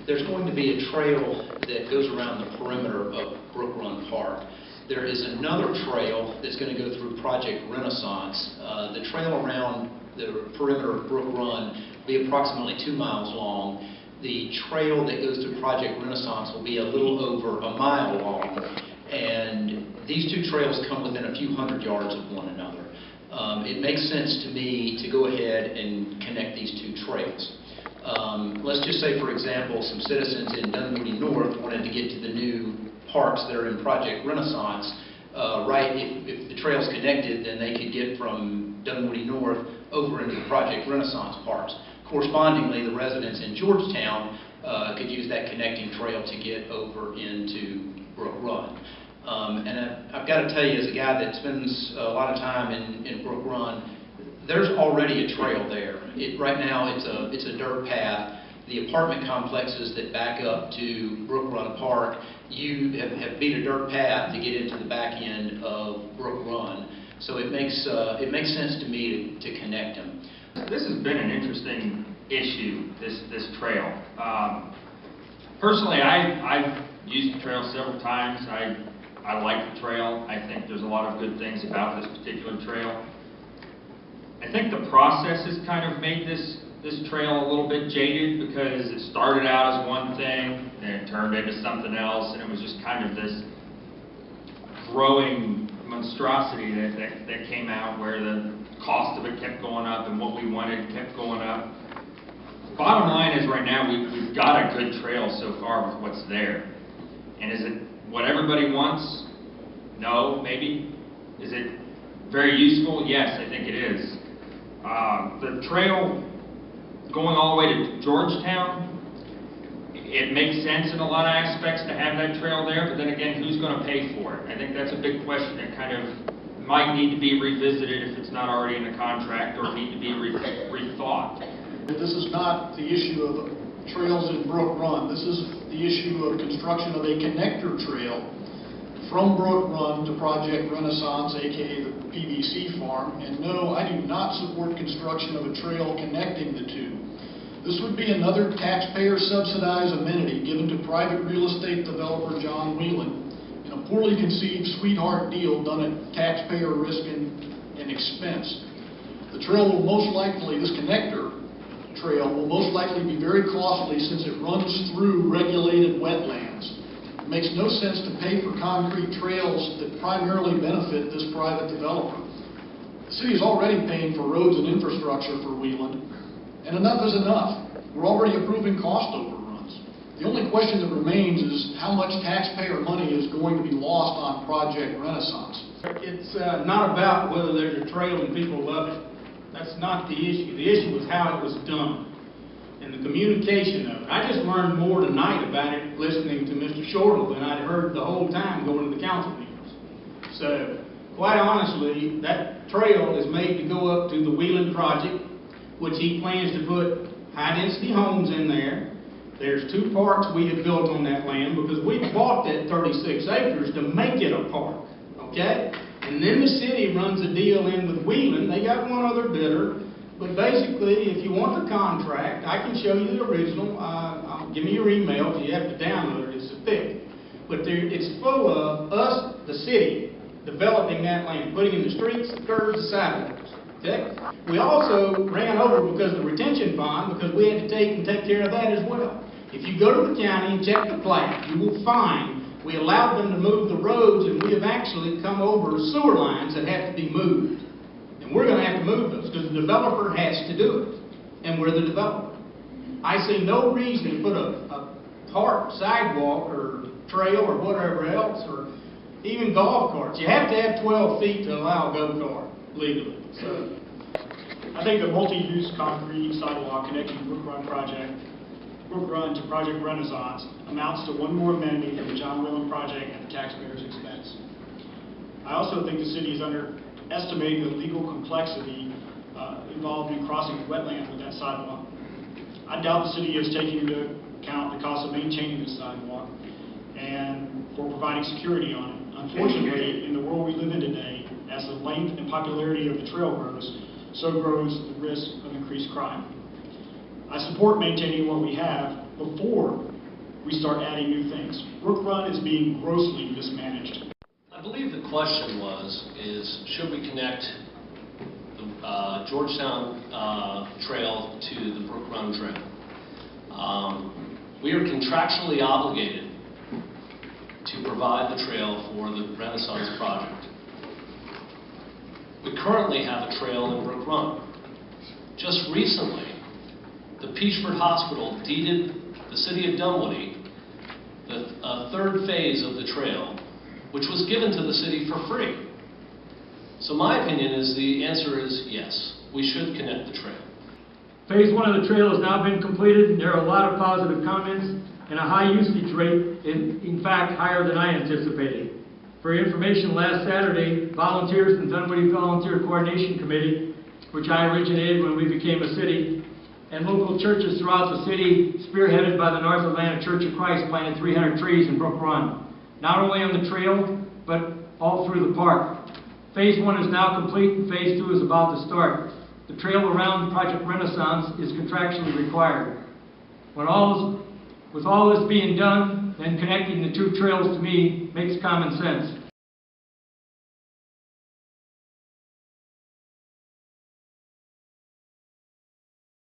there's going to be a trail that goes around the perimeter of Brook Run Park. There is another trail that's going to go through Project Renaissance. The trail around the perimeter of Brook Run will be approximately 2 miles long. The trail that goes through Project Renaissance will be a little over a mile long. And these two trails come within a few hundred yards of one another. It makes sense to me to go ahead and connect these two trails. Let's just say, for example, some citizens in Dunwoody North wanted to get to the new parks that are in Project Renaissance. If the trail's connected, then they could get from Dunwoody North over into the Project Renaissance parks. Correspondingly, the residents in Georgetown could use that connecting trail to get over into Brook Run. And I've got to tell you, as a guy that spends a lot of time in Brook Run, there's already a trail there. Right now, it's a dirt path. The apartment complexes that back up to Brook Run Park, you have beat a dirt path to get into the back end of Brook Run. So it makes sense to me to connect them. This has been an interesting issue, this trail. Personally, I've used the trail several times. I like the trail. I think there's a lot of good things about this particular trail. I think the process has kind of made this trail a little bit jaded, because it started out as one thing, and it turned into something else, and it was just kind of this growing monstrosity that came out, where the cost of it kept going up and what we wanted kept going up. Bottom line is, right now we've got a good trail so far with what's there. And is it what everybody wants? No, maybe. Is it very useful? Yes, I think it is. The trail going all the way to Georgetown, it makes sense in a lot of aspects to have that trail there, but then again, who's going to pay for it? I think that's a big question that kind of might need to be revisited if it's not already in the contract, or need to be rethought. This is not the issue of trails in Brook Run. This is the issue of construction of a connector trail from Brook Run to Project Renaissance, aka the PVC farm. And no, I do not support construction of a trail connecting the two. This would be another taxpayer-subsidized amenity given to private real estate developer John Whelan in a poorly conceived sweetheart deal done at taxpayer risk and expense. The trail will most likely, this connector trail will most likely be very costly, since it runs through regulated wetlands. It makes no sense to pay for concrete trails that primarily benefit this private developer. The city is already paying for roads and infrastructure for Whelan, and enough is enough. We're already approving cost overruns. The only question that remains is how much taxpayer money is going to be lost on Project Renaissance. It's not about whether there's a trail and people love it. That's not the issue. The issue was how it was done and the communication of it. I just learned more tonight about it listening to Mr. Shortle than I'd heard the whole time going to the council meetings. So, quite honestly, that trail is made to go up to the Whelan project, which he plans to put high-density homes in there. There's 2 parks we have built on that land, because we bought that 36 acres to make it a park, okay? And then the city runs a deal in with Whelan. They got one other bidder, but basically, if you want the contract, I can show you the original. Give me your email, if you have to download it, it's thick. But it's full of us, the city, developing that land, putting in the streets, the curbs, the sidewalks. Okay? We also ran over because of the retention pond, because we had to take care of that as well. If you go to the county and check the plat, you will find we allowed them to move the roads, and we have actually come over sewer lines that have to be moved. And we're going to have to move those, because the developer has to do it. And we're the developer. I see no reason to put a park, sidewalk, or trail, or whatever else, or even golf carts. You have to have 12 feet to allow a go-kart legally. So, I think the multi-use concrete sidewalk connecting Brook Run to Project Renaissance amounts to one more amenity for the John Whelan project at the taxpayer's expense. I also think the city is underestimating the legal complexity involved in crossing the wetlands with that sidewalk. I doubt the city is taking into account the cost of maintaining the sidewalk and for providing security on it. Unfortunately, in the world we live in today, as the length and popularity of the trail grows, so grows the risk of increased crime. I support maintaining what we have before we start adding new things. Brook Run is being grossly mismanaged. I believe the question is should we connect the Georgetown Trail to the Brook Run Trail? We are contractually obligated to provide the trail for the Renaissance project. We currently have a trail in Brook Run. Just recently, the Peachford Hospital deeded the city of Dunwoody the third phase of the trail, which was given to the city for free. So my opinion is the answer is yes, we should connect the trail. Phase 1 of the trail has now been completed, and there are a lot of positive comments and a high usage rate, in fact, higher than I anticipated. For your information, last Saturday, volunteers from Dunwoody Volunteer Coordination Committee, which I originated when we became a city, and local churches throughout the city, spearheaded by the North Atlanta Church of Christ, planted 300 trees in Brook Run, not only on the trail, but all through the park. Phase 1 is now complete, and Phase 2 is about to start. The trail around Project Renaissance is contractually required. With all this being done, then connecting the two trails to me makes common sense.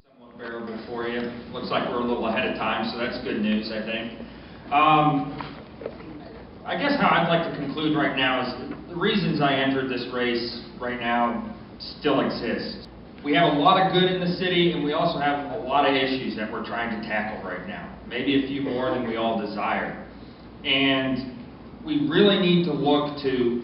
Somewhat bearable for you. Looks like we're a little ahead of time, so that's good news, I think. I guess how I'd like to conclude right now is the reasons I entered this race right now still exist. We have a lot of good in the city, and we also have a lot of issues that we're trying to tackle right now. Maybe a few more than we all desire. And we really need to look to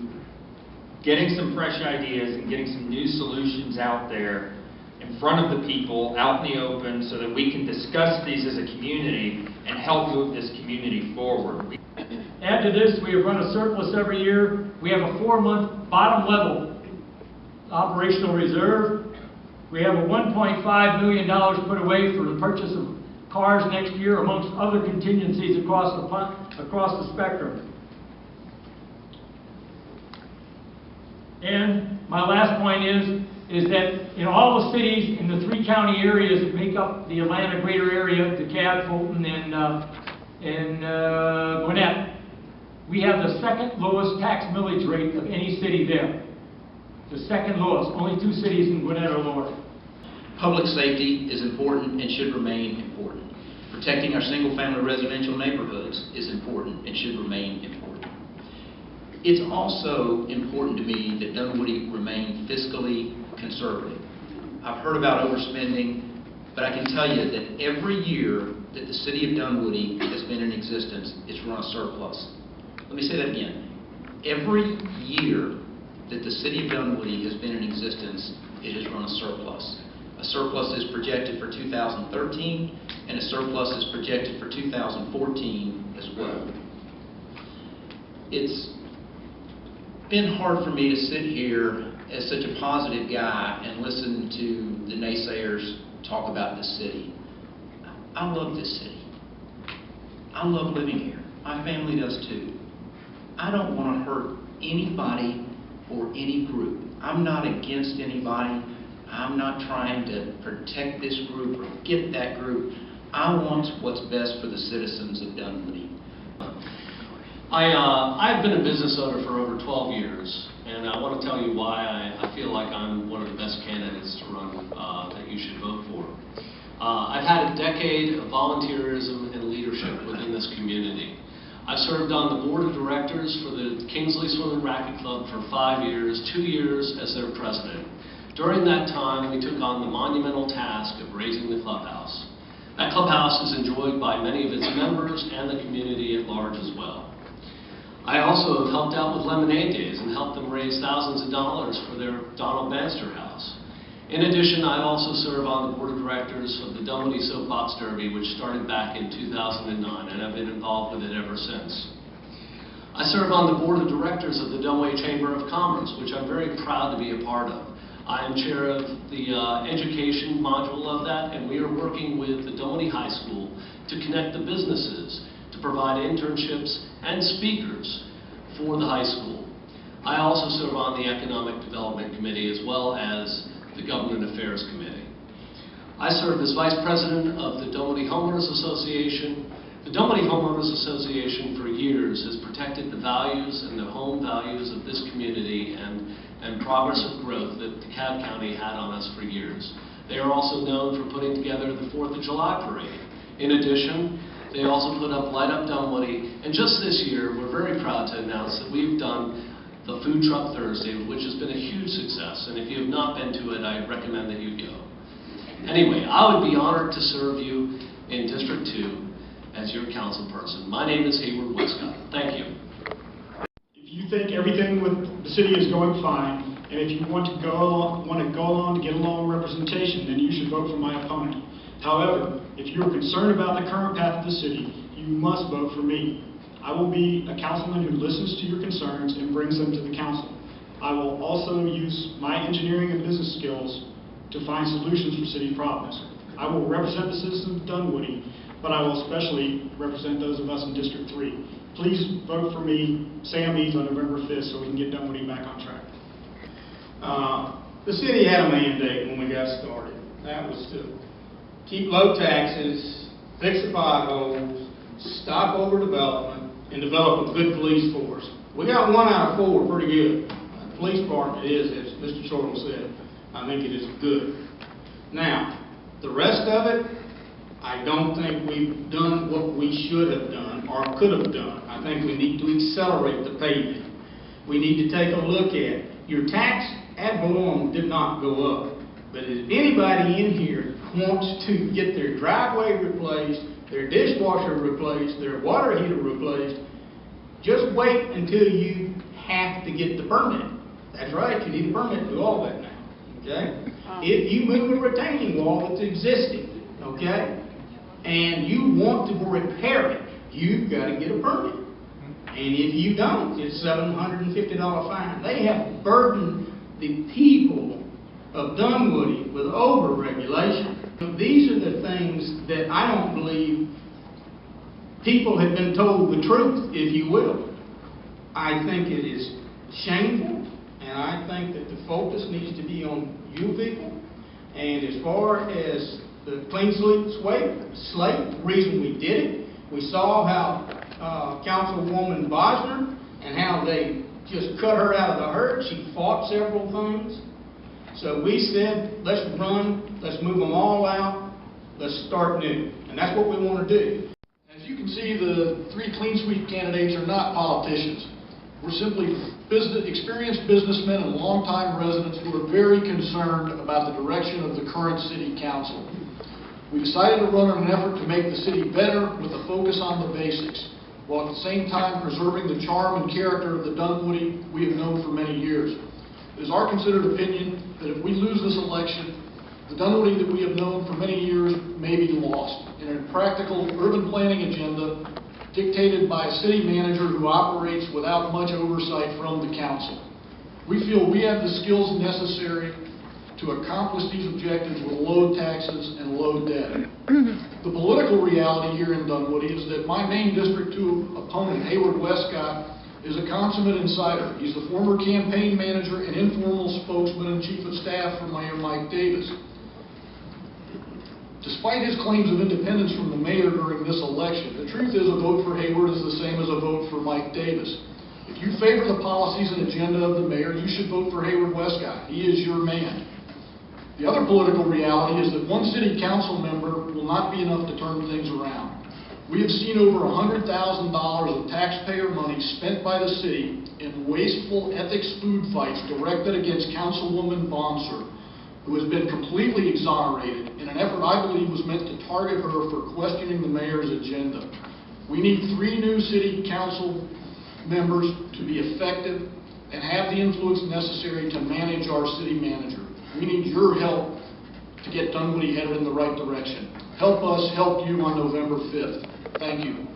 getting some fresh ideas and getting some new solutions out there in front of the people, out in the open, so that we can discuss these as a community and help move this community forward. Add to this, we have run a surplus every year. We have a 4-month bottom level operational reserve. We have a $1.5 million put away for the purchase of cars next year, amongst other contingencies across the spectrum. And my last point is that in all the cities in the 3 county areas that make up the Atlanta greater area, DeKalb, Fulton, and Gwinnett, we have the second lowest tax millage rate of any city there. The second lowest. Only 2 cities in Gwinnett are lower. Public safety is important and should remain important. Protecting our single-family residential neighborhoods is important and should remain important. It's also important to me that Dunwoody remain fiscally conservative. I've heard about overspending, but I can tell you that every year that the city of Dunwoody has been in existence, it's run a surplus. Let me say that again. Every year that the city of Dunwoody has been in existence, it has run a surplus. A surplus is projected for 2013, and a surplus is projected for 2014 as well. It's been hard for me to sit here as such a positive guy and listen to the naysayers talk about this city. I love this city. I love living here. My family does too. I don't want to hurt anybody or any group. I'm not against anybody. I'm not trying to protect this group or get that group. I want what's best for the citizens of Dunwoody. I've been a business owner for over 12 years, and I want to tell you why I feel like I'm one of the best candidates to run that you should vote for. I've had a decade of volunteerism and leadership within this community. I've served on the board of directors for the Kingsley Swim and Racket Club for 5 years, 2 years as their president. During that time, we took on the monumental task of raising the clubhouse. That clubhouse is enjoyed by many of its members and the community at large as well. I also have helped out with Lemonade Days and helped them raise thousands of dollars for their Donald Bannister House. In addition, I also serve on the board of directors of the Dunwoody Soapbox Derby, which started back in 2009, and I've been involved with it ever since. I serve on the board of directors of the Dunwoody Chamber of Commerce, which I'm very proud to be a part of. I am chair of the education module of that, and we are working with the Dunwoody High School to connect the businesses, to provide internships and speakers for the high school. I also serve on the Economic Development Committee as well as the Government Affairs Committee. I serve as Vice President of the Dunwoody Homeowners Association, The Dunwoody Homeowners Association for years has protected the values and the home values of this community and progress of growth that DeKalb County had on us for years. They are also known for putting together the 4th of July parade. In addition, they also put up Light Up Dunwoody, and just this year, we're very proud to announce that we've done the Food Truck Thursday, which has been a huge success, and if you have not been to it, I recommend that you go. Anyway, I would be honored to serve you in District 2 as your council person. My name is Hayward Westcott. Thank you. If you think everything with the city is going fine, and if you want to go along to get along representation, then you should vote for my opponent. However, if you're concerned about the current path of the city, you must vote for me. I will be a councilman who listens to your concerns and brings them to the council. I will also use my engineering and business skills to find solutions for city problems. I will represent the citizens of Dunwoody, but I will especially represent those of us in District 3. Please vote for me, Sam Eads, on November 5th so we can get Dunwoody back on track. The city had a mandate when we got started. That was to keep low taxes, fix the potholes, stop overdevelopment, and develop a good police force. We got 1 out of 4 pretty good. The police department is, as Mr. Chortle said, I think it is good. Now, the rest of it, I don't think we've done what we should have done or could have done. I think we need to accelerate the paving. We need to take a look at your tax ad valorem did not go up, but if anybody in here wants to get their driveway replaced, their dishwasher replaced, their water heater replaced, just wait until you have to get the permit. That's right, you need a permit to do all that now, okay? If you move a retaining wall that's existing, okay, and you want to repair it, you've got to get a permit. And if you don't, it's $750 fine. They have burdened the people of Dunwoody with over-regulation. These are the things that I don't believe people have been told the truth, if you will. I think it is shameful, and I think that the focus needs to be on you people. And as far as the clean slate, the reason we did it, we saw how Councilwoman Bosner and how they just cut her out of the herd. She fought several things. So we said, let's run, let's move them all out, let's start new. And that's what we want to do. As you can see, the 3 clean sweep candidates are not politicians. We're simply experienced businessmen and longtime residents who are very concerned about the direction of the current city council. We decided to run in an effort to make the city better with a focus on the basics, while at the same time preserving the charm and character of the Dunwoody we have known for many years. It is our considered opinion that if we lose this election, the Dunwoody that we have known for many years may be lost in a practical urban planning agenda dictated by a city manager who operates without much oversight from the council. We feel we have the skills necessary to accomplish these objectives with low taxes and low debt. The political reality here in Dunwoody is that my main District 2 opponent, Hayward Westcott, is a consummate insider. He's the former campaign manager and informal spokesman and chief of staff for Mayor Mike Davis. Despite his claims of independence from the mayor during this election, the truth is a vote for Hayward is the same as a vote for Mike Davis. If you favor the policies and agenda of the mayor, you should vote for Hayward Westcott. He is your man. The other political reality is that one city council member will not be enough to turn things around. We have seen over $100,000 of taxpayer money spent by the city in wasteful ethics food fights directed against Councilwoman Bonser, who has been completely exonerated in an effort I believe was meant to target her for questioning the mayor's agenda. We need 3 new city council members to be effective and have the influence necessary to manage our city manager. We need your help to get Dunwoody headed in the right direction. Help us help you on November 5th. Thank you.